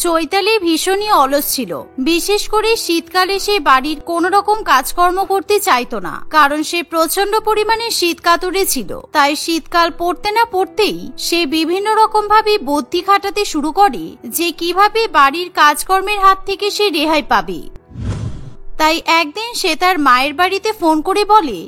চৈতালি ভীষণই অলস ছিল। বিশেষ করে শীতকালে সে বাড়ির কোন রকম কাজকর্ম করতে চাইতো না, কারণ সে প্রচন্ড পরিমাণে শীত কাতুরে ছিল। তাই শীতকাল পড়তে না পড়তেই সে বিভিন্ন রকম ভাবে বুদ্ধি খাটাতে শুরু করে যে কিভাবে বাড়ির কাজকর্মের হাত থেকে সে রেহাই পাবে। তাই একদিন সে তার মায়ের বাড়িতে ফোন করে বলে,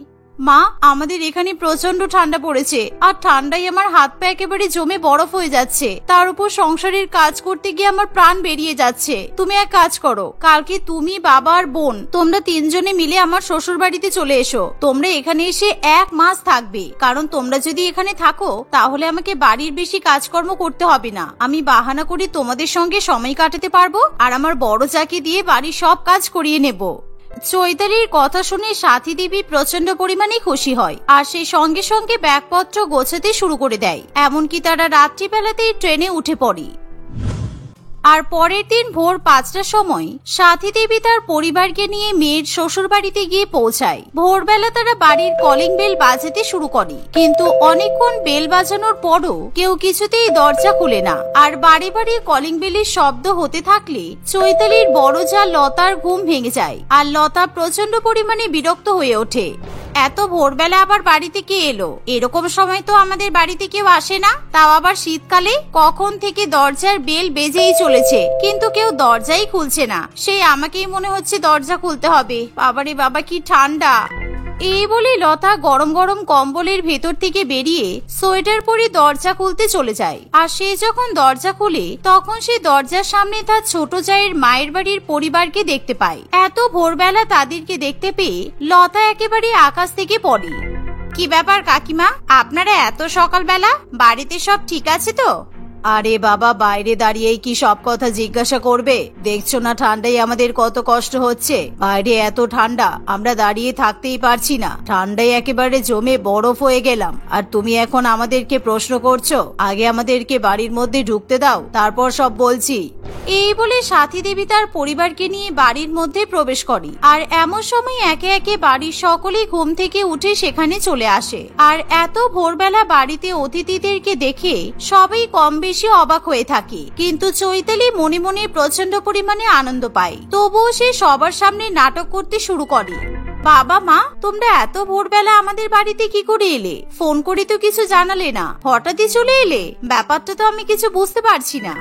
মা, আমাদের এখানে প্রচন্ড ঠান্ডা পড়েছে, আর ঠান্ডায় আমার হাত পা একেবারে জমে বরফ হয়ে যাচ্ছে। তার উপর সংসারের কাজ করতে গিয়ে আমার প্রাণ বেরিয়ে যাচ্ছে। তুমি এক কাজ করো, কালকে তুমি, বাবা আর বোন তোমরা তিনজনে মিলে আমার শ্বশুর বাড়িতে চলে এসো। তোমরা এখানে এসে 1 মাস থাকবে, কারণ তোমরা যদি এখানে থাকো তাহলে আমাকে বাড়ির বেশি কাজকর্ম করতে হবে না। আমি বাহানা করে তোমাদের সঙ্গে সময় কাটাতে পারবো, আর আমার বড় চাকি দিয়ে বাড়ির সব কাজ করিয়ে নেব। চৈতালির কথা শুনে সাথী দেবী প্রচন্ড পরিমাণে খুশি হয়, আর সে সঙ্গে সঙ্গে ব্যাগপত্র গোছাতে শুরু করে দেয়। এমনকি তারা রাত্রিবেলাতেই ট্রেনে উঠে পড়ে। আর পরের দিন ভোর 5টার সময় সাথী দেবী তার পরিবারকে নিয়ে মেয়ের শ্বশুর বাড়িতে গিয়ে পৌঁছায়। ভোরবেলা তারা বাড়ির কলিং বেল বাজাতে শুরু করে, কিন্তু অনেকক্ষণ বেল বাজানোর পরও কেউ কিছুতেই দরজা খুলে না। আর বাড়ি বাড়ি কলিং বেলের শব্দ হতে থাকলে চৈতালির বড় যা লতার ঘুম ভেঙে যায়, আর লতা প্রচন্ড পরিমাণে বিরক্ত হয়ে ওঠে। এত ভোরবেলা আবার বাড়িতে কে এলো? এরকম সময় তো আমাদের বাড়িতে কেউ আসে না, তাও আবার শীতকালে। কখন থেকে দরজার বেল বেজেই চলেছে, কিন্তু কেউ দরজাই খুলছে না। সেই আমাকেই মনে হচ্ছে দরজা খুলতে হবে। বাবারে বাবা, কি ঠান্ডা! এই বলে লতা গরম গরম কম্বলের ভেতর থেকে বেরিয়ে সোয়েটার পরে দরজা খুলতে চলে যায়। আর সে যখন দরজা খুলে তখন সে দরজার সামনে তার ছোট জায়ের মায়ের বাড়ির পরিবারকে দেখতে পায়। এত ভোরবেলা তাদেরকে দেখতে পেয়ে লতা একেবারে আকাশ থেকে পড়ে। কি ব্যাপার কাকিমা, আপনারা এত সকালবেলা? বাড়িতে সব ঠিক আছে তো? আরে বাবা, বাইরে দাঁড়িয়েই কি সব কথা জিজ্ঞাসা করবে? দেখছো না ঠান্ডায় আমাদের কত কষ্ট হচ্ছে। বাইরে এত ঠান্ডা, আমরা দাঁড়িয়ে থাকতেই পারছি না। ঠান্ডায় একেবারে জমে বরফ হয়ে গেলাম, আর তুমি এখন আমাদেরকে প্রশ্ন করছো? আগে আমাদেরকে বাড়ির মধ্যে ঢুকতে দাও, তারপর সব বলছি। এই বলে সাথী দেবী তার পরিবারকে নিয়ে বাড়ির মধ্যে প্রবেশ করে। আর এমন সময় একে একে বাড়ির সকলেই ঘুম থেকে উঠে সেখানে চলে আসে। আর এত ভোরবেলা বাড়িতে অতিথিদেরকে দেখে সবাই কম বেশি অবাক হয়ে থাকে, কিন্তু চৈতালি মনে মনে প্রচন্ড পরিমাণে আনন্দ পায়। তবুও সে সবার সামনে নাটক করতে শুরু করে। বাবা, মা, তোমরা এত ভোরবেলা আমাদের বাড়িতে কি করে এলে? ফোন করে তো কিছু জানালে না, হঠাৎই চলে এলে। ব্যাপারটা তো আমি কিছু বুঝতে পারছি না।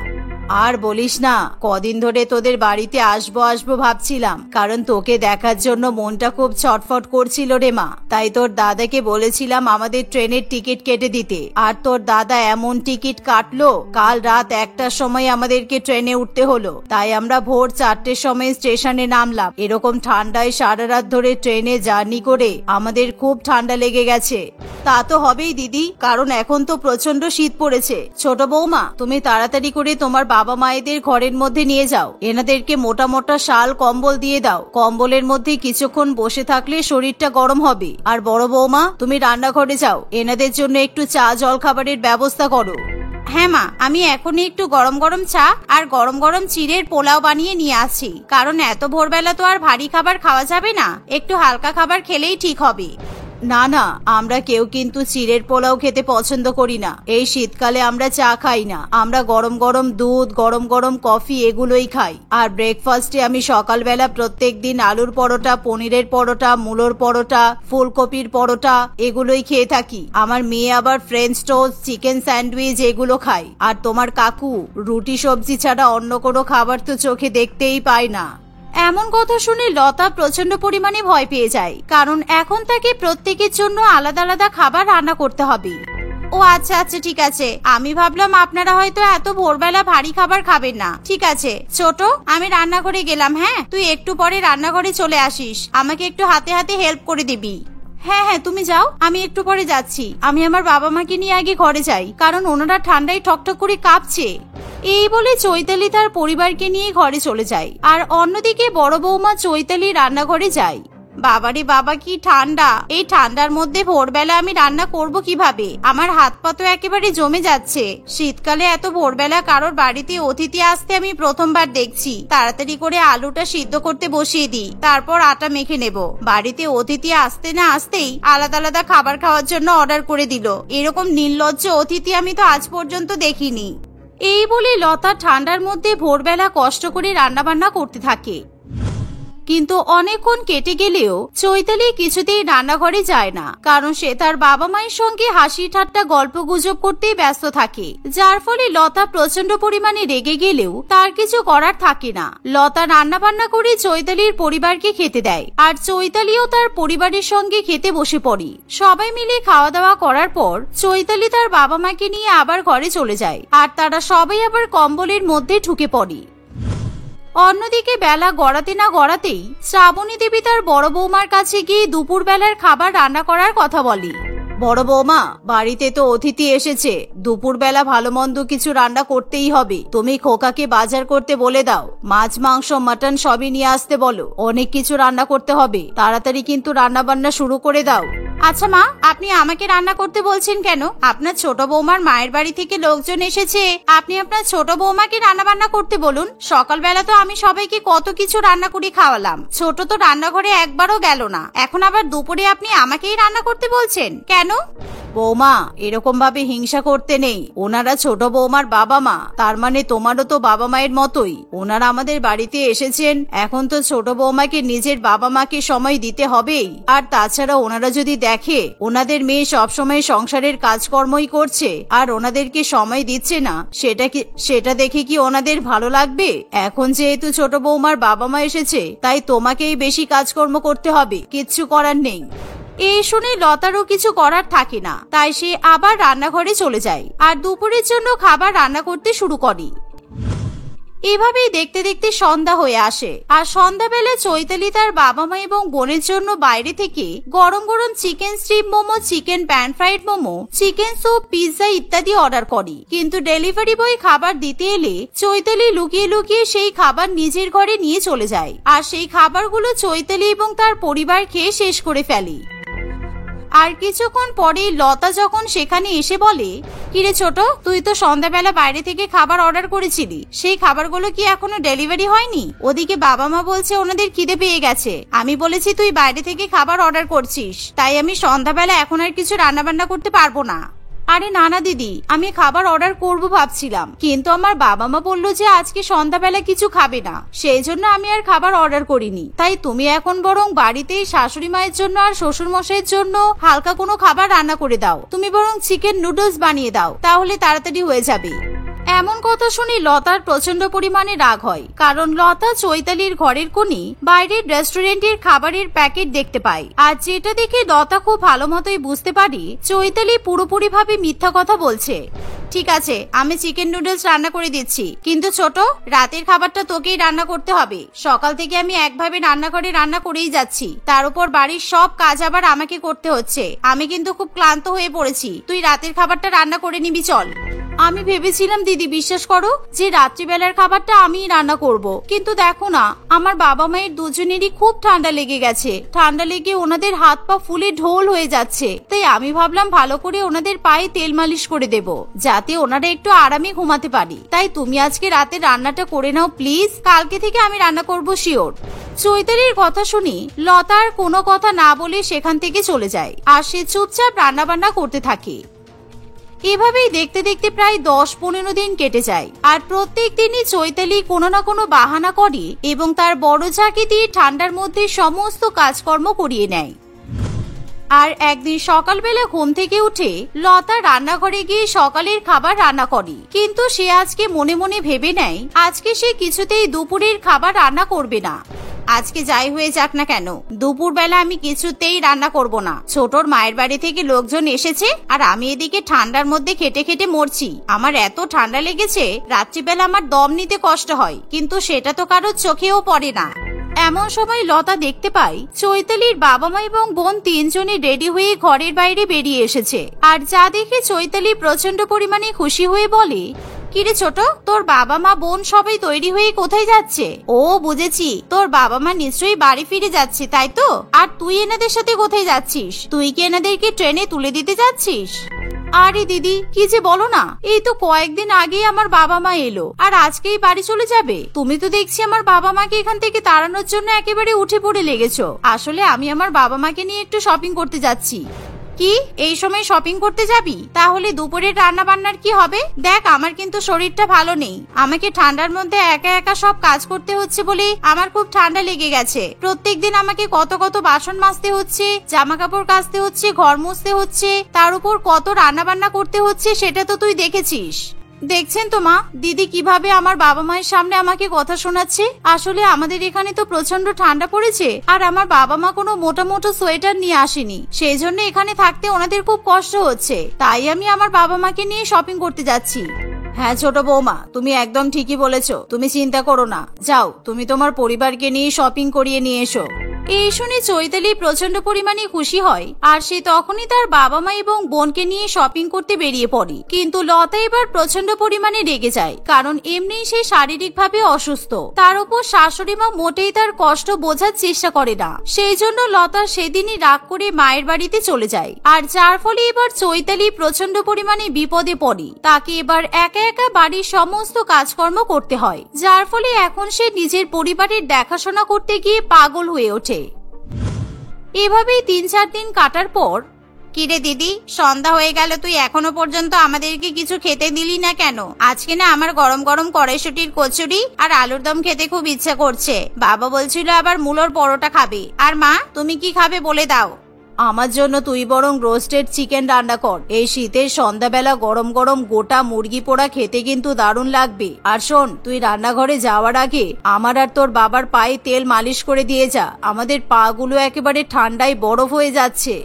আর বলিস না, কদিন ধরে তোদের বাড়িতে আসবো ভাবছিলাম, কারণ তোকে দেখার জন্য মনটা খুব ছটফট করছিল রে মা। তাই তোর দাদাকে বলেছিলাম আমাদের ট্রেনের টিকিট কেটে দিতে, আর তোর দাদা এমন টিকিট কাটলো, কাল রাত 1টার সময় আমাদেরকে ট্রেনে উঠতে হলো। তাই আমরা ভোর 4টের সময় স্টেশনে নামলাম। এরকম ঠান্ডায় সারা রাত ধরে ট্রেনে জার্নি করে আমাদের খুব ঠান্ডা লেগে গেছে। তা তো হবেই দিদি, কারণ এখন তো প্রচন্ড শীত পড়েছে। ছোট বৌমা, তুমি তাড়াতাড়ি করে তোমার বাবা মায়েদের ঘরের মধ্যে নিয়ে যাও। এনাদেরকে মোটা মোটা শাল কম্বল দিয়ে দাও। কম্বলের মধ্যে কিছুক্ষণ বসে থাকলে শরীরটা গরম হবে। আর বড় বৌমা, তুমি রান্নাঘরে যাও, এনাদের জন্য একটু চা জল খাবারের ব্যবস্থা করো। হ্যাঁ মা, আমি এখনই একটু গরম গরম চা আর গরম গরম চিড়ের পোলাও বানিয়ে নিয়ে আসছি, কারণ এত ভোরবেলা তো আর ভারী খাবার খাওয়া যাবে না, একটু হালকা খাবার খেলেই ঠিক হবে। না না, আমরা কেউ কিন্তু চিড়ের পোলাও খেতে পছন্দ করি না। এই শীতকালে আমরা চা খাই না, আমরা গরম গরম দুধ, গরম গরম কফি এগুলোই খাই। আর ব্রেকফাস্টে আমি সকালবেলা প্রত্যেক দিন আলুর পরোটা, পনিরের পরোটা, মূলোর পরোটা, ফুলকপির পরোটা এগুলোই খেয়ে থাকি। আমার মেয়ে আবার ফ্রেঞ্চ টোস্ট, চিকেন স্যান্ডউইচ এগুলো খায়। আর তোমার কাকু রুটি সবজি ছাড়া অন্য কোনো খাবার তো চোখে দেখতেই পায় না। এমন কথা শুনে লতা প্রচন্ড পরিমাণে ভয় পেয়ে যায়, কারণ এখন তাকে প্রত্যেকের জন্য আলাদা আলাদা খাবার রান্না করতে হবে। ও আচ্ছা আচ্ছা, ঠিক আছে। আমি ভাবলাম আপনারা হয়তো এত ভোরবেলা ভারী খাবার খাবেন না। ঠিক আছে ছোট, আমি রান্নাঘরে গেলাম। হ্যাঁ, তুই একটু পরে রান্নাঘরে চলে আসিস, আমাকে একটু হাতে হাতে হেল্প করে দিবি। হ্যাঁ হ্যাঁ, তুমি যাও, আমি একটু পরে যাচ্ছি। আমি আমার বাবা মাকে নিয়ে আগে ঘরে যাই, কারণ ওনারা ঠান্ডায় ঠকঠক করে কাঁপছে। এই বলে চৈতালি তার পরিবারকে নিয়ে ঘরে চলে যায়। আর অন্যদিকে বড় বৌমা চৈতালি রান্নাঘরে যায়। বাবারে বাবা, কি ঠান্ডা! এই ঠান্ডার মধ্যে ভোরবেলা আমি রান্না করব কিভাবে? আমার হাত পা তো একেবারে জমে যাচ্ছে। শীতকালে এত ভোরবেলা কারোর বাড়িতে অতিথি আসতে আমি প্রথমবার দেখছি। তাড়াতাড়ি করে আলুটা সিদ্ধ করতে বসিয়ে দিই, তারপর আটা মেখে নেব। বাড়িতে অতিথি আসতে না আসতেই আলাদা আলাদা খাবার খাওয়ার জন্য অর্ডার করে দিল। এরকম নির্লজ্জ অতিথি আমি তো আজ পর্যন্ত দেখিনি। এই বলে লতা ঠান্ডার মধ্যে ভোরবেলা কষ্ট করে রান্নাবান্না করতে থাকে। কিন্তু অনেকক্ষণ কেটে গেলেও চৈতালি কিছুতেই রান্নাঘরে যায় না, কারণ সে তার বাবা মায়ের সঙ্গে হাসি ঠাট্টা গল্প গুজব করতেই ব্যস্ত থাকে, যার ফলে লতা প্রচন্ড পরিমাণে রেগে গেলেও তার কিছু করার থাকে না। লতা রান্নাবান্না করে চৈতালির পরিবারকে খেতে দেয়, আর চৈতালিও তার পরিবারের সঙ্গে খেতে বসে পড়ে। সবাই মিলে খাওয়া দাওয়া করার পর চৈতালি তার বাবা মাকে নিয়ে আবার ঘরে চলে যায়, আর তারা সবাই আবার কম্বলের মধ্যে ঢুকে পড়ে। অন্যদিকে বেলা গড়াতে না গড়াতেই শ্রাবণী দেবী তার বড় বৌমার কাছে গিয়ে দুপুর বেলার খাবার রান্না করার কথা বলে। বড় বৌমা, বাড়িতে তো অতিথি এসেছে, দুপুর বেলা ভালো মন্দ কিছু রান্না করতেই হবে। তুমি খোকাকে বাজার করতে বলে দাও, মাছ মাংস মাটন সবই নিয়ে আসতে বলো। অনেক কিছু রান্না করতে হবে, তাড়াতাড়ি কিন্তু রান্না বান্না শুরু করে দাও। আচ্ছা মা, আপনি আমাকে রান্না করতে বলছেন কেন? আপনার ছোট বৌমার মায়ের বাড়ি থেকে লোকজন এসেছে, আপনি আপনার ছোট বৌমাকে রান্না বান্না করতে বলুন। সকালবেলা তো আমি সবাইকে কত কিছু রান্না করে খাওয়ালাম, ছোট তো রান্নাঘরে একবারও গেল না, এখন আবার দুপুরে আপনি আমাকেই রান্না করতে বলছেন কেন? বৌমা, এরকম ভাবে হিংসা করতে নেই, ওনারা ছোট বৌমার বাবা মা, তার মানে তোমারও তো বাবা মায়ের মতোই। ওনারা আমাদের বাড়িতে এসেছেন, এখন তো ছোট বৌমাকে নিজের বাবা মাকে সময় দিতে হবেই। আর তাছাড়া ওনারা যদি দেখে ওনাদের মেয়ে সবসময় সংসারের কাজকর্মই করছে আর ওনাদেরকে সময় দিচ্ছে না, সেটা দেখে কি ওনাদের ভালো লাগবে? এখন যেহেতু ছোট বৌমার বাবা মা এসেছে, তাই তোমাকেই বেশি কাজকর্ম করতে হবে, কিচ্ছু করার নেই। এই শুনে লতারও কিছু করার থাকে না, তাই সে আবার রান্নাঘরে চলে যায় আর দুপুরের জন্য খাবার রান্না করতে শুরু করে। এভাবেই দেখতে দেখতে সন্ধ্যা হয়ে আসে, আর সন্ধ্যাবেলা চৈতালি তার বাবা মা এবং বোনের জন্য বাইরে থেকে গরম গরম chicken strip momo, chicken pan fried momo, chicken soup, pizza ইত্যাদি অর্ডার করে। কিন্তু ডেলিভারি বয় খাবার দিতে এলে চৈতালি লুকিয়ে লুকিয়ে সেই খাবার নিজের ঘরে নিয়ে চলে যায়, আর সেই খাবারগুলো চৈতালি এবং তার পরিবার খেয়ে শেষ করে ফেলে। আর কিছুক্ষণ পরে লতা যখন সেখানে এসে বলে, কিরে ছোট, তুই তো সন্ধ্যাবেলা বাইরে থেকে খাবার অর্ডার করেছিলি, সেই খাবারগুলো কি এখনো ডেলিভারি হয়নি? ওদিকে বাবা মা বলছে ওনাদের খিদে পেয়ে গেছে, আমি বলেছি তুই বাইরে থেকে খাবার অর্ডার করছিস, তাই আমি সন্ধ্যাবেলা এখন আর কিছু রান্না বান্না করতে পারবো না। আরে না না দিদি, আমি খাবার অর্ডার করব ভাবছিলাম, কিন্তু আমার বাবা মা বললো যে আজকে সন্ধ্যাবেলা কিছু খাবে না, সেই জন্য আমি আর খাবার অর্ডার করিনি। তাই তুমি এখন বরং বাড়িতেই শাশুড়ি মায়ের জন্য আর শ্বশুর মশাইয়ের জন্য হালকা কোনো খাবার রান্না করে দাও, তুমি বরং চিকেন নুডলস বানিয়ে দাও, তাহলে তাড়াতাড়ি হয়ে যাবে। এমন কথা শুনে লতার প্রচন্ড পরিমাণে রাগ হয়, কারণ লতা চৈতালির ঘরের কোণে বাইরের রেস্টুরেন্টের খাবারের প্যাকেট দেখতে পায়, আর যেটা দেখে লতা খুব ভালো মতোই বুঝতে পারে চৈতালি পুরোপুরি ভাবে মিথ্যা কথা বলছে। ঠিক আছে, আমি চিকেন নুডলস রান্না করে দিচ্ছি, কিন্তু ছোট, রাতের খাবারটা তোকেই রান্না করতে হবে। সকাল থেকে আমি একভাবে রান্নাঘরে রান্না করেই যাচ্ছি, তার উপর বাড়ির সব কাজ আবার আমাকে করতে হচ্ছে, আমি কিন্তু খুব ক্লান্ত হয়ে পড়েছি, তুই রাতের খাবারটা রান্না করে নিবি চল। আমি ভেবেছিলাম দিদি, বিশ্বাস করো, যে রাত্রিবেলার খাবারটা আমিই রান্না করব, কিন্তু দেখো না, আমার বাবা মায়ের দুজনেরই খুব ঠান্ডা লেগে গেছে, ঠান্ডা লেগে ওনাদের হাত পা ফুলে ঢোল হয়ে যাচ্ছে, তাই আমি ভাবলাম ভালো করে ওনাদের পায়ে তেল মালিশ করে দেব, যাতে ওনারা একটু আরামে ঘুমাতে পারি। তাই তুমি আজকে রাতে রান্নাটা করে নাও প্লিজ, কালকে থেকে আমি রান্না করব শিওর। চৈতালির কথা শুনি লতার কোনো কথা না বলে সেখান থেকে চলে যায়, আর সে চুপচাপ রান্না বান্না করতে থাকে। এভাবেই দেখতে দেখতে প্রায় 10-15 দিন কেটে যায়, আর প্রত্যেক দিনই চৈতালি কোনো না কোনো বাহানা করে এবং তার বড় ঝাঁকি দিয়ে ঠান্ডার মধ্যে সমস্ত কাজকর্ম করিয়ে নেয়। আর একদিন সকালবেলা ঘুম থেকে উঠে লতা রান্নাঘরে গিয়ে সকালের খাবার রান্না করে, কিন্তু সে আজকে মনে মনে ভেবে নেয় আজকে সে কিছুতেই দুপুরের খাবার রান্না করবে না। আজকে যাই হয়ে যাক না কেন, দুপুর বেলা আমি কিছুতেই রান্না করব না। ছোটর মায়ের বাড়ি থেকে লোকজন এসেছে, আর আমি এদিকে ঠান্ডার মধ্যে খেটে খেটে মরছি, আমার এত ঠান্ডা লেগেছে রাত্রিবেলা আমার দম নিতে কষ্ট হয়, কিন্তু সেটা তো কারোর চোখেও পড়ে না। এমন সময় লতা দেখতে পায় চৈতালির বাবা মা এবং বোন তিনজনই রেডি হয়ে ঘরের বাইরে বেরিয়ে এসেছে, আর যা দেখে চৈতালি প্রচন্ড পরিমাণে খুশি হয়ে বলে, কিরে ছোট, তোর বাবা মা বোন সবাই তৈরি হয়ে কোথায় যাচ্ছে? ও বুঝেছি, তোর বাবা মা নিশ্চয়ই বাড়ি ফিরে যাচ্ছে, তাই তো? আর তুই এনাদের সাথে কোথায় যাচ্ছিস? তুই কি এনাদেরকে ট্রেনে তুলে দিতে যাচ্ছিস? আরে দিদি, কি যে বলো না, এই তো কয়েকদিন আগেই আমার বাবা মা এলো, আর আজকেই বাড়ি চলে যাবে। তুমি তো দেখছি আমার বাবা মাকে এখান থেকে তাড়ানোর জন্য একেবারে উঠে পড়ে লেগেছো। আসলে আমি আমার বাবা মাকে নিয়ে একটু শপিং করতে যাচ্ছি। কি এই সময় শপিং করতে যাবি? তাহলে দুপুরের রান্না বান্নার কি হবে? দেখ আমার কিন্তু শরীরটা ভালো নেই, আমাকে ঠান্ডার মধ্যে একা একা সব কাজ করতে হচ্ছে বলে আমার খুব ঠান্ডা লেগে গেছে। প্রত্যেকদিন আমাকে কত কত বাসন মাজতে হচ্ছে, জামা কাপড় কাচতে হচ্ছে, ঘর মুছতে হচ্ছে, তার উপর কত রান্না বান্না করতে হচ্ছে সেটা তো তুই দেখেছিস। দেখছেন তো মা, দিদি কিভাবে আমার বাবা মায়ের সামনে আমাকে কথা শোনাচ্ছে। আসলে আমাদের এখানে তো প্রচন্ড ঠান্ডা পড়েছে, আর আমার বাবা মা কোনো মোটা মোটা সোয়েটার নিয়ে আসেনি, সেই জন্য এখানে থাকতে ওনাদের খুব কষ্ট হচ্ছে, তাই আমি আমার বাবা মাকে নিয়ে শপিং করতে যাচ্ছি। হ্যাঁ ছোট বৌমা, তুমি একদম ঠিকই বলেছো, তুমি চিন্তা করো না, যাও তুমি তোমার পরিবারকে নিয়ে শপিং করিয়ে নিয়ে এসো। এই শুনে চৈতালি প্রচন্ড পরিমাণে খুশি হয়, আর সে তখনই তার বাবা মা এবং বোনকে নিয়ে শপিং করতে বেরিয়ে পড়ে। কিন্তু লতা এবার প্রচন্ড পরিমাণে রেগে যায়, কারণ এমনিই সে শারীরিকভাবে অসুস্থ, তার উপর শাশুড়ি মা মোটেই তার কষ্ট বোঝার চেষ্টা করে না। সেই জন্য লতা সেদিনই রাগ করে মায়ের বাড়িতে চলে যায়, আর যার ফলে এবার চৈতালি প্রচন্ড পরিমাণে বিপদে পড়ে। তাকে এবার একা একা বাড়ির সমস্ত কাজকর্ম করতে হয়, যার ফলে এখন সে নিজের পরিবারের দেখাশোনা করতে গিয়ে পাগল হয়ে ওঠে। এভাবেই 3-4 দিন কাটার পর, কিরে দিদি, সন্ধ্যা হয়ে গেল, তুই এখনো পর্যন্ত আমাদেরকে কিছু খেতে দিলি না কেন? আজকে না আমার গরম গরম কড়াইশুটির কচুরি আর আলুর দম খেতে খুব ইচ্ছা করছে। বাবা বলছিল আবার মূলোর পরোটা খাবে। আর মা, তুমি কি খাবে বলে দাও। আমার জন্য তুই বরং রোস্টেড চিকেন রান্না কর, এই শীতের সন্ধ্যাবেলা গরম গরম গোটা মুরগি পোড়া খেতে কিন্তু দারুণ লাগবে। আর শোন, তুই রান্নাঘরে যাওয়ার আগে আমার আর তোর বাবার পায়ে তেল মালিশ করে দিয়ে যা, আমাদের পা গুলো একেবারে ঠান্ডায় বরফ হয়ে যাচ্ছে।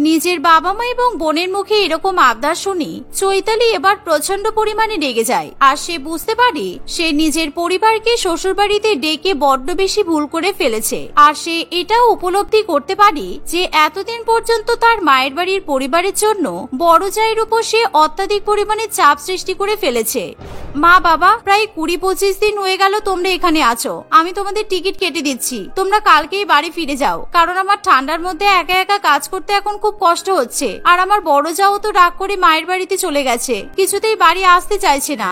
নিজের বাবা মা এবং বোনের মুখে এরকম আবদার শুনি চৈতালি এবার প্রচন্ড পরিমাণে রেগে যায়, আর সে বুঝতে পারে সে নিজের পরিবারকে শ্বশুরবাড়িতে ডেকে বড্ড বেশি ভুল করে ফেলেছে। আর সে এটাও উপলব্ধি করতে পারে যে এতদিন পর্যন্ত তার মায়ের বাড়ির পরিবারের জন্য বড় জায়ের উপর সে অত্যাধিক পরিমাণে চাপ সৃষ্টি করে ফেলেছে। মা বাবা, প্রায় 20-25 দিন হয়ে গেল তোমরা এখানে আছো, আমি তোমাদের টিকিট কেটে দিচ্ছি, তোমরা কালকেই বাড়ি ফিরে যাও, কারণ আমার ঠান্ডার মধ্যে একা একা কাজ করতে এখন খুব কষ্ট হচ্ছে। আর আমার বড় যাও তো রাগ করে মায়ের বাড়িতে চলে গেছে, কিছুতেই বাড়ি আসতে চাইছে না।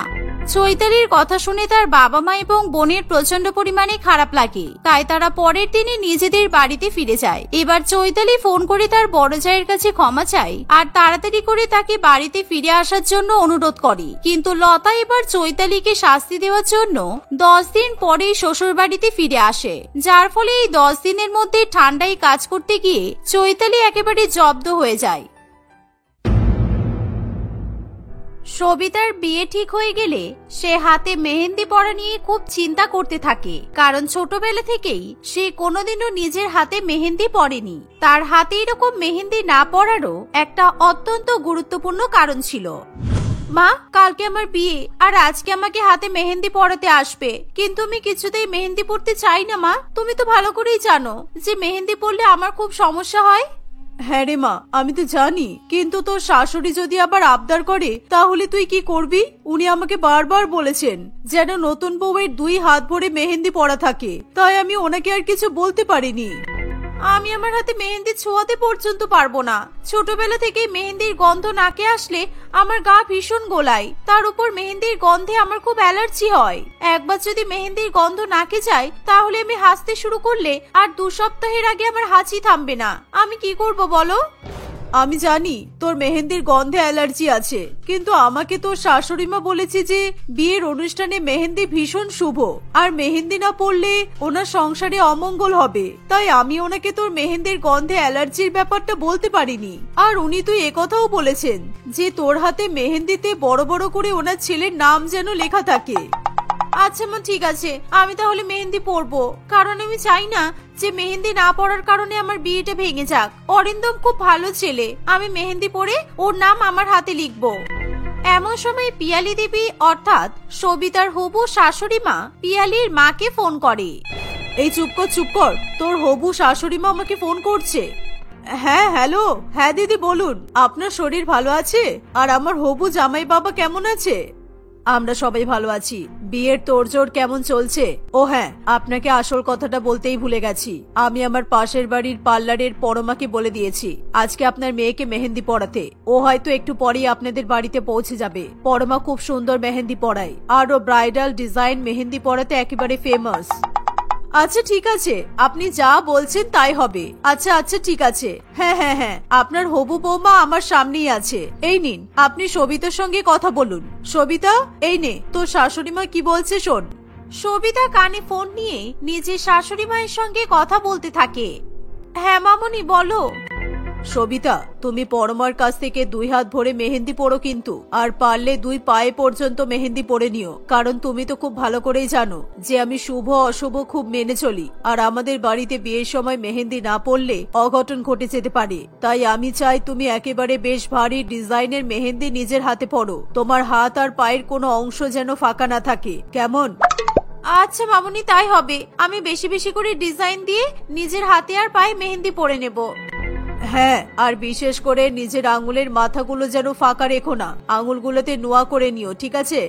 চৈতালির কথা শুনে তার বাবা মা এবং বোনের প্রচন্ড পরিমাণে খারাপ লাগে, তাই তারা পরের দিনে নিজেদের বাড়িতে ফিরে যায়। এবার চৈতালি ফোন করে তার বড় জায়ের কাছে ক্ষমা চায়, আর তাড়াতাড়ি করে তাকে বাড়িতে ফিরে আসার জন্য অনুরোধ করে। কিন্তু লতা এবার চৈতালিকে শাস্তি দেওয়ার জন্য 10 দিন পরেই শ্বশুর বাড়িতে ফিরে আসে, যার ফলে এই 10 দিনের মধ্যে ঠান্ডায় কাজ করতে গিয়ে চৈতালি একেবারে জব্দ হয়ে যায়। সবিতার বিয়ে ঠিক হয়ে গেলে সে হাতে মেহেন্দি পরা নিয়ে খুব চিন্তা করতে থাকে, কারণ ছোটবেলা থেকেই সে কোনোদিনও নিজের হাতে মেহেন্দি পরেনি। তার হাতে এরকম মেহেন্দি না পরারও একটা অত্যন্ত গুরুত্বপূর্ণ কারণ ছিল। মা, কালকে আমার বিয়ে, আর আজকে আমাকে হাতে মেহেন্দি পরাতে আসবে, কিন্তু আমি কিছুতেই মেহেন্দি পরতে চাই না। মা, তুমি তো ভালো করেই জানো যে মেহেন্দি পরলে আমার খুব সমস্যা হয়। হ্যাঁ রে মা, আমি তো জানি, কিন্তু তোর শাশুড়ি যদি আবার আবদার করে তাহলে তুই কি করবি? উনি আমাকে বারবার বলেছেন যেন নতুন বউয়ের 2 হাত ভরে মেহেন্দি পরা থাকে, তাই আমি ওনাকে আর কিছু বলতে পারিনি। আমি আমার হাতে মেহেন্দি ছোঁয়াতে পর্যন্ত পারবো না। ছোটবেলা থেকে মেহেন্দির গন্ধ নাকে আসলে আমার গা ভীষণ গোলায়, তার উপর মেহেন্দির গন্ধে আমার খুব অ্যালার্জি হয়। একবার যদি মেহেন্দির গন্ধ নাকে যায় তাহলে আমি হাসতে শুরু করলে আর 2 সপ্তাহের আগে আমার হাঁচি থামবে না। আমি কি করব বলো? আমি জানি তোর মেহেন্দির গন্ধে অ্যালার্জি আছে, কিন্তু আমাকে তোর শাশুড়ি মা বলেছে যে বিয়ের অনুষ্ঠানে মেহেন্দি ভীষণ শুভ, আর মেহেন্দি না পড়লে ওনার সংসারে অমঙ্গল হবে, তাই আমি ওনাকে তোর মেহেন্দির গন্ধে অ্যালার্জির ব্যাপারটা বলতে পারিনি। আর উনি তুই একথাও বলেছেন যে তোর হাতে মেহেন্দিতে বড় বড় করে ওনার ছেলের নাম যেন লেখা থাকে। আচ্ছা মা, ঠিক আছে, আমি তাহলে মেহেন্দি পরবো, কারণ আমি চাই না যে মেহেন্দি না পরার কারণে আমার বিয়েটা ভেঙে যাক। অরিন্দম খুব ভালো ছেলে, আমি মেহেন্দি পরে ওর নাম আমার হাতে লিখবো। এমন সময় পিয়ালি দেবী অর্থাৎ সবিতার হবু শাশুড়ি মা পিয়ালির মাকে ফোন করে। এই চুপ কর, তোর হবু শাশুড়ি মা আমাকে ফোন করছে। হ্যাঁ হ্যালো, হ্যাঁ দিদি বলুন, আপনার শরীর ভালো আছে? আর আমার হবু জামাই বাবা কেমন আছে? আমরা সবাই ভালো আছি। বিয়ের তোড়জোড় কেমন চলছে? ও হ্যাঁ, আপনাকে আসল কথাটা বলতেই ভুলে গেছি, আমি আমার পাশের বাড়ির পার্লারের পরমাকে বলে দিয়েছি আজকে আপনার মেয়েকে মেহেন্দি পরাতে। ও হয়তো একটু পরেই আপনাদের বাড়িতে পৌঁছে যাবে। পরমা খুব সুন্দর মেহেন্দি পরায়, আর ও ব্রাইডাল ডিজাইন মেহেন্দি পরাতে একেবারে ফেমাস। আচ্ছা ঠিক আছে, আপনি যা বলছেন তাই হবে। আচ্ছা আচ্ছা ঠিক আছে। হ্যাঁ হ্যাঁ হ্যাঁ, আপনার হবু বৌমা আমার সামনেই আছে। এই নিন, আপনি সবিতার সঙ্গে কথা বলুন। সবিতা, এই নে তোর শাশুড়ি মা কি বলছে শোন। সবিতা কানে ফোন নিয়ে নিজের শাশুড়ি মায়ের সঙ্গে কথা বলতে থাকে। হ্যাঁ মামুনি, বলো। সবিতা, তুমি পরমার কাছ থেকে 2 হাত ভরে মেহেন্দি পরো কিন্তু, আর পারলে 2 পায়ে পর্যন্ত মেহেন্দি পরে নিও। কারণ তুমি তো খুব ভালো করেই জানো যে আমি শুভ অশুভ খুব মেনে চলি, আর আমাদের বাড়িতে বিয়ের সময় মেহেন্দি না পরলে অঘটন ঘটে যেতে পারে। তাই আমি চাই তুমি একেবারে বেশ ভারী ডিজাইনের মেহেন্দি নিজের হাতে পরো। তোমার হাত আর পায়ের কোনো অংশ যেন ফাঁকা না থাকে, কেমন? আচ্ছা মামুনি, তাই হবে। আমি বেশি বেশি করে ডিজাইন দিয়ে নিজের হাতে আর পায়ে মেহেন্দি পরে নেব। হ্যাঁ, আর বিশেষ করে নিজের আঙুলের মাথাগুলো যেন ফাঁকা রেখো না, আঙুলগুলোতে নোয়া করে নিও, ঠিক আছে?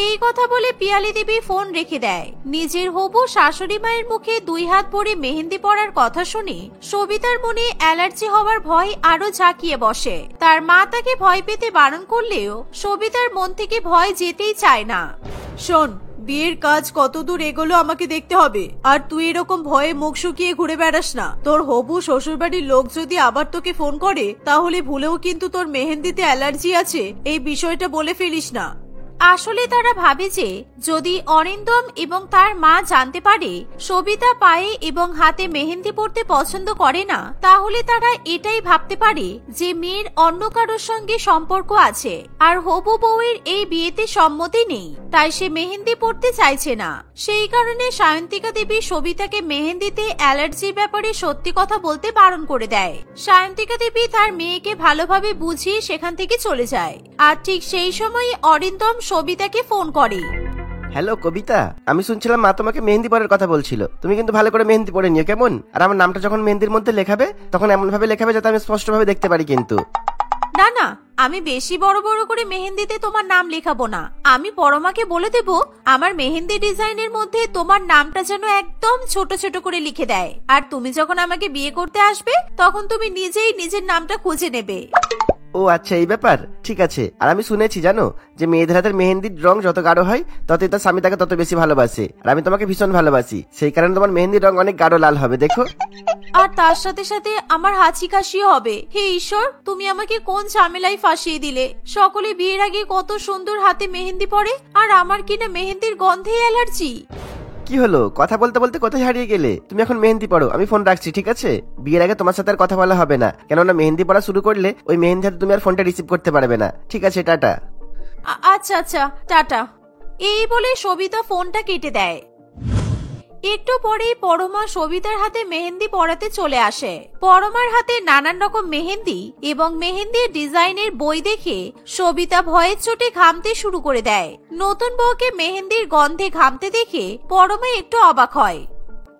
এই কথা বলে পিয়ালি দেবী ফোন রেখে দেয়। নিজের হবু শাশুড়ি মায়ের মুখে 2 হাত ভরে মেহেন্দি পরার কথা শুনে সবিতার মনে অ্যালার্জি হওয়ার ভয় আরো ঝাঁকিয়ে বসে। তার মা তাকে ভয় পেতে বারণ করলেও সবিতার মন থেকে ভয় যেতেই চায় না। শোন, বিয়ের কাজ কতদূর এগোলো আমাকে দেখতে হবে, আর তুই এরকম ভয়ে মুখ শুকিয়ে ঘুরে বেড়াস না। তোর হবু শ্বশুরবাড়ির লোক যদি আবার তোকে ফোন করে, তাহলে ভুলেও কিন্তু তোর মেহেন্দিতে অ্যালার্জি আছে এই বিষয়টা বলে ফেলিস না। আসলে তারা ভাবে যে যদি অরিন্দম এবং তার মা জানতে পারে সবিতা পায়ে এবং হাতে মেহেন্দি পরতে পছন্দ করে না, তাহলে তারা এটাই ভাবতে পারে যে মেয়ের অন্য কারোর সঙ্গে সম্পর্ক আছে, আর হবু বউয়ের এই বিয়েতে সম্মতি নেই, তাই সে মেহেন্দি পরতে চাইছে না। সেই কারণে সায়ন্তিকা দেবী সবিতাকে মেহেন্দিতে অ্যালার্জির ব্যাপারে সত্যি কথা বলতে বারণ করে দেয়। সায়ন্তিকা দেবী তার মেয়েকে ভালোভাবে বুঝিয়ে সেখান থেকে চলে যায়। আর ঠিক সেই সময় অরিন্দম সবিতাকে ফোন করে। হ্যালো কবিতা, আমি শুনছিলাম মা তোমাকে মেহেন্দি পরার কথা বলছিল। তুমি কিন্তু ভালো করে মেহেন্দি পরে নিও, কেমন? আর আমার নামটা যখন মেহেন্দির মধ্যে লেখাবে তখন এমন ভাবে লেখাবে যাতে আমি স্পষ্টভাবে দেখতে পারি কিন্তু। না না, আমি বেশি বড় বড় করে মেহেন্দিতে তোমার নাম লেখাবো না। আমি পরমাকে বলে দেব আমার মেহেন্দি ডিজাইনের মধ্যে তোমার নামটা যেন একদম ছোট ছোট করে লিখে দেয়। আর তুমি যখন আমাকে বিয়ে করতে আসবে তখন তুমি নিজেই নিজের নামটা খুঁজে নেবে। ও আচ্ছা, এই ব্যাপার, ঠিক আছে। আর আমি শুনেছি জানো যে মেয়েদের হাতের মেহেন্দির রং যত গাঢ় হয় ততই তার স্বামী তাকে তত বেশি ভালোবাসে। আর আমি তোমাকে ভীষণ ভালোবাসি, সেই কারণে তোমার মেহেন্দির রং অনেক গাঢ় লাল হবে, দেখো। আর তার সাথে সাথে আমার হাঁচি কাশিও হবে। হে ঈশ্বর, তুমি আমাকে কোন ঝামেলায় ফাঁসিয়ে দিলে। সকলে বিয়ের আগে কত সুন্দর হাতে মেহেন্দি পরে, আর আমার কিনা মেহেন্দির গন্ধে অ্যালার্জি। কি হলো, কথা বলতে বলতে কোথায় হারিয়ে গেলে? তুমি এখন মেহেন্দি পড়ো, আমি ফোন রাখছি, ঠিক আছে? বিয়ের আগে তোমার সাথে আর কথা বলা হবে না, কেননা মেহেন্দি পড়া শুরু করলে ওই মেহেন্দি হাতে তুমি আর ফোনটা রিসিভ করতে পারবে না, ঠিক আছে? টাটা। আচ্ছা আচ্ছা, টাটা। এই বলে সবিতা ফোনটা কেটে দেয়। একটু পরেই পরমা সবিতার হাতে মেহেন্দি পরাতে চলে আসে। পরমার হাতে নানান রকম মেহেন্দি এবং মেহেন্দির ডিজাইনের বই দেখে সবিতা ভয়ের চোটে ঘামতে শুরু করে দেয়। নতুন বউকে মেহেন্দির গন্ধে ঘামতে দেখে পরমা একটু অবাক হয়।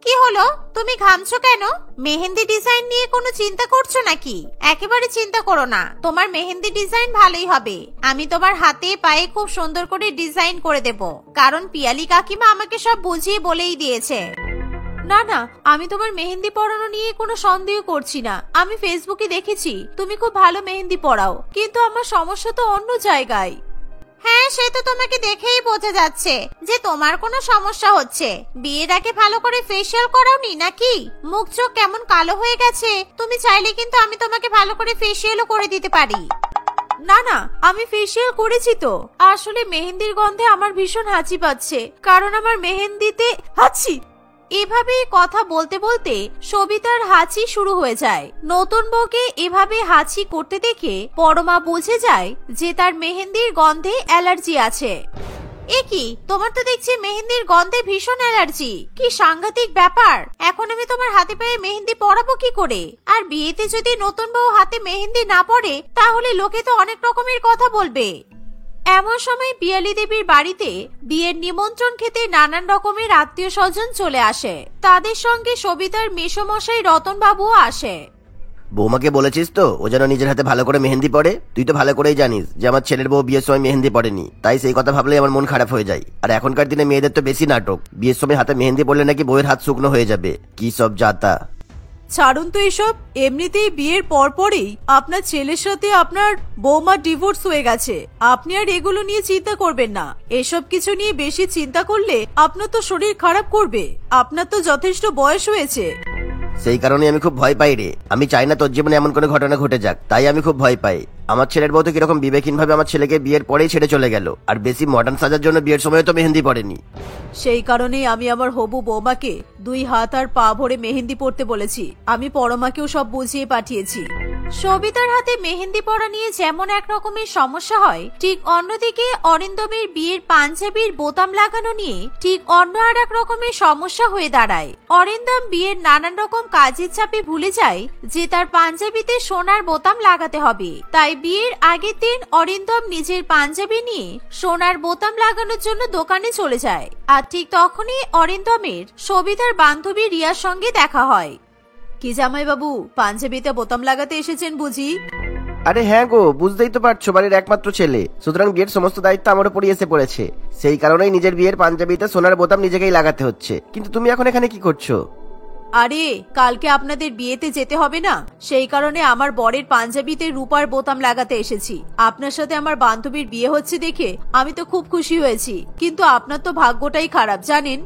কি হলো, তুমি ঘামছো কেন? মেহেন্দি ডিজাইন নিয়ে কোনো চিন্তা করছো নাকি? একেবারে চিন্তা করো না, তোমার মেহেন্দি ডিজাইন ভালোই হবে। আমি তোমার হাতে পায়ে খুব সুন্দর করে ডিজাইন করে দেব, কারণ পিয়ালি কাকিমা আমাকে সব বুঝিয়ে বলেই দিয়েছে। না না, আমি তোমার মেহেন্দি পরানো নিয়ে কোনো সন্দেহ করছি না। আমি ফেসবুকে দেখেছি তুমি খুব ভালো মেহেন্দি পরাও, কিন্তু আমার সমস্যা তো অন্য জায়গায়। হ্যাঁ, সে তো তোমাকে দেখেই বোঝা যাচ্ছে যে তোমার কোনো সমস্যা হচ্ছে। বিয়ের আগে ভালো করে ফেসিয়াল করাওনি নাকি? মুখ চোখ কেমন কালো হয়ে গেছে। তুমি চাইলে কিন্তু আমি তোমাকে ভালো করে ফেসিয়ালও করে দিতে পারি। না না, আমি ফেসিয়াল করেছি তো। আসলে মেহেন্দির গন্ধে আমার ভীষণ হাঁচি পাচ্ছে, কারণ আমার মেহেন্দিতে হাঁচি। এভাবেই কথা বলতে বলতে সবিতার হাঁচি শুরু হয়ে যায়। নতুন বউকে এভাবে হাঁচি করতে দেখে পরমা বুঝে যায় যে তার মেহেন্দির গন্ধে অ্যালার্জি আছে। এ কি, তোমার তো দেখছি মেহেন্দির গন্ধে ভীষণ অ্যালার্জি। কি সাংঘাতিক ব্যাপার! এখন আমি তোমার হাতে পায়ে মেহেন্দি পরাবো কি করে? আর বিয়েতে যদি নতুন বউ হাতে মেহেন্দি না পরে তাহলে লোকে তো অনেক রকমের কথা বলবে। এমন সময় পিয়ালি দেবীর বাড়িতে বিয়ের নিমন্ত্রণ খেতে নানান রকমের আত্মীয় স্বজন চলে আসে। তাদের সঙ্গে সবিতার মেসোমশাই রতন বাবুও আসে। বৌমাকে বলেছিস তো ও যেন নিজের হাতে ভালো করে মেহেন্দি পড়ে? তুই তো ভালো করেই জানিস যে আমার ছেলের বউ বিয়ের সময় মেহেন্দি পড়েনি, তাই সেই কথা ভাবলেই আমার মন খারাপ হয়ে যায়। আর এখনকার দিনে মেয়েদের তো বেশি নাটক, বিয়ের সময় হাতে মেহেন্দি পড়লে নাকি বউয়ের হাত শুকনো হয়ে যাবে, কি সব যাতা। ছাড়ুন তো এসব। এমনিতেই বিয়ের পরপরই আপনার ছেলের সাথে আপনার বৌমার ডিভোর্স হয়ে গেছে। আপনি আর এগুলো নিয়ে চিন্তা করবেন না। এসব কিছু নিয়ে বেশি চিন্তা করলে আপনার তো শরীর খারাপ করবে। আপনার তো যথেষ্ট বয়স হয়েছে। সেই কারণে আমি খুব ভয় পাই রে। আমি চাই না তোর জীবনে এমন কোনো ঘটনা ঘটে যাক, তাই আমি খুব ভয় পাই। আমার ছেলের বউ তো কিরকম বিবেকহীন ভাবে আমার ছেলেকে বিয়ের পরেই ছেড়ে চলে গেল, আর বেশি মডার্ন সাজার জন্য বিয়ের সময় তো মেহেন্দি পড়েনি। সেই কারণেই আমি আমার হবু বৌমাকে 2 হাত আর পা ভরে মেহেন্দি পড়তে বলেছি। আমি পরমাকেও সব বুঝিয়ে পাঠিয়েছি। সবিতার হাতে মেহেন্দি পরা নিয়ে যেমন এক রকমের সমস্যা হয়, ঠিক অন্যদিকে অরিন্দমের বিয়ের পাঞ্জাবির বোতাম লাগানো নিয়ে ঠিক অন্য আর এক রকমের সমস্যা হয়ে দাঁড়ায়। অরিন্দম বিয়ের নানান রকম কাজের চাপে ভুলে যায় যে তার পাঞ্জাবিতে সোনার বোতাম লাগাতে হবে। তাই বিয়ের আগের দিন অরিন্দম নিজের পাঞ্জাবি নিয়ে সোনার বোতাম লাগানোর জন্য দোকানে চলে যায়। আর ঠিক তখনই অরিন্দমের সবিতার বান্ধবী রিয়ার সঙ্গে দেখা হয়। কি জামাই বাবু, পাঞ্জাবিতে বোতাম লাগাতে এসেছেন বুঝি? আরে হ্যাঁ গো, বুঝতেই তো পারছো বাড়ির একমাত্র ছেলে, সুতরাং বিয়ের সমস্ত দায়িত্ব আমার উপরই এসে পড়েছে। সেই কারণেই নিজের বিয়ের পাঞ্জাবিতে সোনার বোতাম নিজেকেই লাগাতে হচ্ছে। কিন্তু তুমি এখন এখানে কি করছো? আরে কালকে আপনাদের বিয়েতে যেতে হবে না, সেই কারণে আমার বরের পাঞ্জাবিতে রূপার বোতাম লাগাতে এসেছি। আপনার সাথে আমার বান্ধবীর বিয়ে হচ্ছে দেখে আমি তো খুব খুশি হয়েছি, কিন্তু আপনার তো ভাগ্যটাই খারাপ জানেন।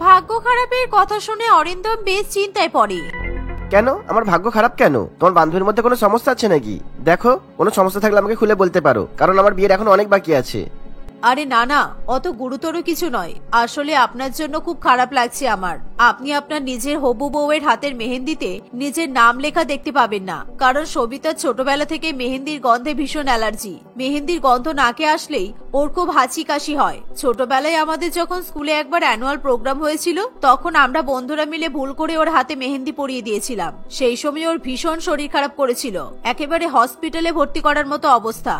ভাগ্য খারাপের কথা শুনে অরিন্দম বেশ চিন্তায় পড়ে। কেন? আমার ভাগ্য খারাপ কেন? তোমার বান্ধবীর মধ্যে কোনো সমস্যা আছে নাকি? দেখো, কোনো সমস্যা থাকলে আমাকে খুলে বলতে পারো, কারণ আমার বিয়ের এখন অনেক বাকি আছে। আরে না না, অত গুরুতর কিছু নয়। আসলে আপনার জন্য খুব খারাপ লাগছে আমার। আপনি আপনার নিজের হবু বউয়ের হাতের মেহেন্দিতে নিজের নাম লেখা দেখতে পাবেন না, কারণ সবিতার ছোটবেলা থেকে মেহেন্দির গন্ধে ভীষণ অ্যালার্জি। মেহেন্দির গন্ধ নাকে আসলেই ওর খুব হাঁচি কাশি হয়। ছোটবেলায় আমাদের যখন স্কুলে একবার অ্যানুয়াল প্রোগ্রাম হয়েছিল, তখন আমরা বন্ধুরা মিলে ভুল করে ওর হাতে মেহেন্দি পরিয়ে দিয়েছিলাম। সেই সময় ওর ভীষণ শরীর খারাপ করেছিল, একেবারে হসপিটালে ভর্তি করার মতো অবস্থা।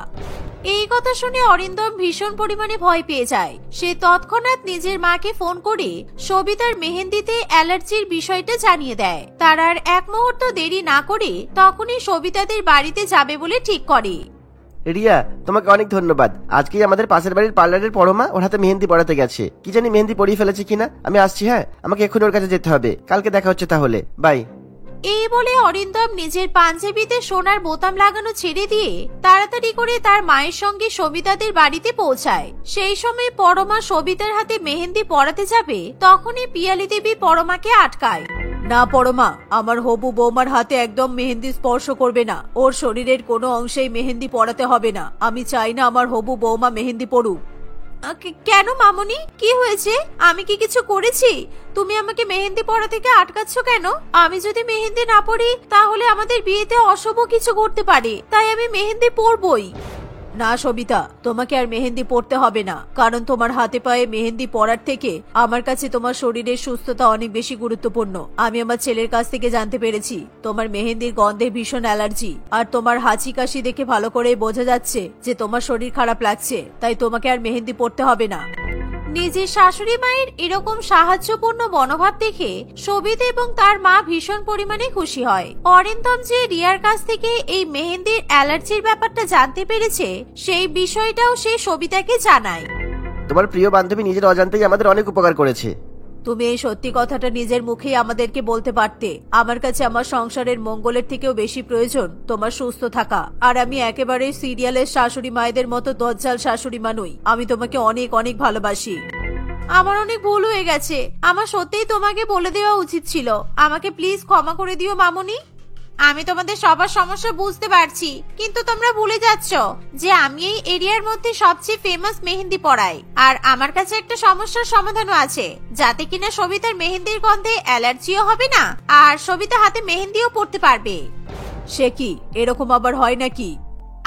এই কথা শুনে অরিন্দম ভীষণ পরিমাণে ভয় পেয়ে যায়। সে তৎক্ষণাৎ নিজের মাকে ফোন করে সবিতার মেহেন্দিতে অ্যালার্জির বিষয়টা জানিয়ে দেয়। তার আর এক মুহূর্ত দেরি না করে তখনই সবিতাদের বাড়িতে যাবে বলে ঠিক করে। রিয়া, তোমাকে অনেক ধন্যবাদ। আজকেই আমাদের পাশের বাড়ির পার্লারের পরমা ওর হাতে মেহেন্দি পড়াতে গেছে। কি জানি মেহেন্দি পরিয়ে ফেলেছে কিনা। আমি আসছি, হ্যাঁ? আমাকে এক্ষুনি ওর কাছে যেতে হবে। কালকে দেখা হচ্ছে তাহলে, বাই। এই বলে অরিন্দম নিজের পাঞ্জাবিতে সোনার বোতাম লাগানো ছেড়ে দিয়ে তাড়াতাড়ি করে তার মায়ের সঙ্গে সবিতাদের বাড়িতে পৌঁছায়। সেই সময় পরমা সবিতার হাতে মেহেন্দি পরাতে যাবে, তখনই পিয়ালি দেবী পরমাকে আটকায়। না পরমা, আমার হবু বৌমার হাতে একদম মেহেন্দি স্পর্শ করবে না। ওর শরীরের কোনো অংশেই মেহেন্দি পরাতে হবে না। আমি চাই না আমার হবু বৌমা মেহেন্দি পড়ুক। কেন মামুনি, কি হয়েছে? আমি কি কিছু করেছি? তুমি আমাকে মেহেন্দি পরা থেকে আটকাচ্ছ কেন? আমি যদি মেহেন্দি না পরি তাহলে আমাদের বিয়েতে অশুভ কিছু ঘটতে পারে, তাই আমি মেহেন্দি পরবই। না সবিতা, তোমাকে আর মেহেন্দি পড়তে হবে না, কারণ তোমার হাতে পায়ে মেহেন্দি পরার থেকে আমার কাছে তোমার শরীরের সুস্থতা অনেক বেশি গুরুত্বপূর্ণ। আমি আমার ছেলের কাছ থেকে জানতে পেরেছি তোমার মেহেন্দির গন্ধে ভীষণ অ্যালার্জি, আর তোমার হাঁচি কাশি দেখে ভালো করে বোঝা যাচ্ছে যে তোমার শরীর খারাপ লাগছে, তাই তোমাকে আর মেহেন্দি পড়তে হবে না। নিজের শাশুড়ি মায়ের এরকম সাহায্যপূর্ণ মনোভাব দেখে সবিতা এবং তার মা ভীষণ পরিমাণে খুশি হয়। অরিন্দম যে রিয়ার কাছ থেকে এই মেহেন্দির অ্যালার্জির ব্যাপারটা জানতে পেরেছে, সেই বিষয়টাও সে সবিতাকে জানায়। তোমার প্রিয় বান্ধবী নিজের অজান্তেই আমাদের অনেক উপকার করেছে। তুমি এই সত্যি কথাটা নিজের মুখেই আমাদেরকে বলতে পারতে। আমার কাছে আমার সংসারের মঙ্গলের থেকেও বেশি প্রয়োজন তোমার সুস্থ থাকা। আর আমি একেবারে সিরিয়ালের শাশুড়ি মায়েদের মতো দজ্জাল শাশুড়ি মা নই। আমি তোমাকে অনেক অনেক ভালোবাসি। আমার অনেক ভুল হয়ে গেছে। আমার সত্যিই তোমাকে বলে দেওয়া উচিত ছিল। আমাকে প্লিজ ক্ষমা করে দিও মামুনি। আমি তোমাদের সবার সমস্যা বুঝতে পারছি, কিন্তু তোমরা ভুলে যাচ্ছ যে আমি এই এরিয়ার মধ্যে সবচেয়ে ফেমাস মেহেন্দি পরাই। আর আমার কাছে একটা সমস্যার সমাধানও আছে, যাতে কিনা সবিতার মেহেন্দির গন্ধে অ্যালার্জিও হবে না, আর সবিতা হাতে মেহেন্দিও পড়তে পারবে। সে কি, এরকম আবার হয় নাকি?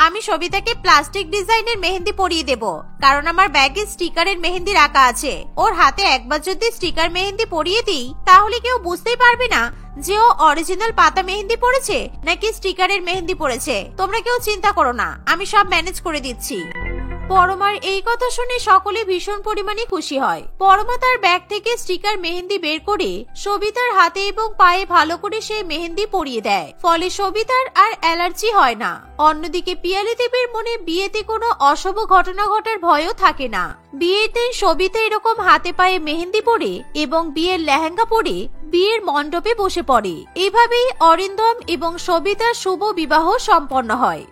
আমি সবিতাকে প্লাস্টিক ডিজাইনের মেহেন্দি পরিয়ে দেব, কারণ আমার ব্যাগে স্টিকারের মেহেন্দি রাখা আছে। ওর হাতে একবার যদি স্টিকার মেহেন্দি পরিয়ে দিই, তাহলে কেউ বুঝতেই পারবে না যে ও অরিজিনাল পাতা মেহেন্দি পড়েছে নাকি স্টিকারের মেহেন্দি পড়েছে। তোমরা কেউ চিন্তা করো না, আমি সব ম্যানেজ করে দিচ্ছি। পরমার এই কথা শুনে সকলে ভীষণ পরিমাণে খুশি হয়। পরমা তার ব্যাগ থেকে স্টিকার মেহেন্দি বের করে সবিতার হাতে এবং পায়ে ভালো করে সেই মেহেন্দি পরিয়ে দেয়, ফলে সবিতার আর অ্যালার্জি হয় না। অন্যদিকে পিয়ালি দেবীর মনে বিয়েতে কোনো অশুভ ঘটনা ঘটার ভয়ও থাকে না। বিয়ের দিন সবিতা এরকম হাতে পায়ে মেহেন্দি পরে এবং বিয়ের লেহেঙ্গা পরে বিয়ের মণ্ডপে বসে পড়ে। এভাবেই অরিন্দম এবং সবিতার শুভ বিবাহ সম্পন্ন হয়।